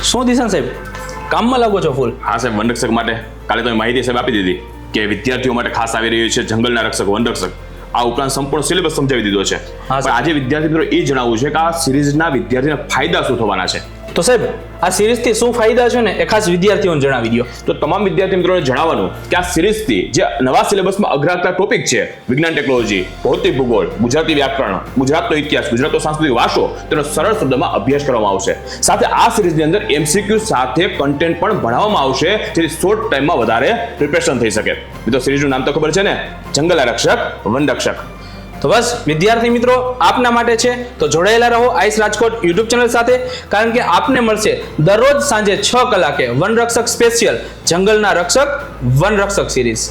શું દિશાન સાહેબ કામમાં લાગો છો ફૂલ? હા સાહેબ, વનરક્ષક માટે કાલે તમે માહિતી સાહેબ આપી દીધી કે વિદ્યાર્થીઓ માટે ખાસ આવી રહ્યું છે જંગલના રક્ષક વનરક્ષક. આ ઉપરાંત સંપૂર્ણ સિલેબસ સમજાવી દીધો છે. પણ આજે વિદ્યાર્થી મિત્રો એ જણાવવું છે કે આ સિરીઝના વિદ્યાર્થીના ફાયદા શું થવાના છે. તો સાહેબ આ સિરીઝથી શું ફાયદા છે ને એ ખાસ વિદ્યાર્થીઓને જણાવી દો. તો તમામ વિદ્યાર્થી મિત્રોને જણાવવાનું કે આ સિરીઝથી જે નવા સિલેબસમાં અગ્રાતા ટોપિક છે વિજ્ઞાન ટેકનોલોજી, ભૌતિક ભૂગોળ, ગુજરાતી વ્યાકરણ, ગુજરાતનો ઇતિહાસ, ગુજરાતનો સાંસ્કૃતિક વારસો તેનો સરળ શબ્દમાં અભ્યાસ કરવામાં આવશે. સાથે આ સિરીઝની અંદર એમસીક્યુ સાથે કન્ટેન્ટ પણ ભણાવવામાં આવશે જેથી શોર્ટ ટાઈમમાં વધારે પ્રિપેરેશન થઈ શકે. મિત્રો સિરીઝનું નામ તો ખબર છે ને, જંગલ રક્ષક વનરક્ષક. તો બસ વિદ્યાર્થી મિત્રો આપના માટે છે તો જોડાયેલા રહો આઈસ રાજકોટ યુટ્યુબ ચેનલ સાથે, કારણ કે આપને મળશે દરરોજ સાંજે 6 કલાકે વનરક્ષક સ્પેશિયલ જંગલના રક્ષક વનરક્ષક સિરીઝ.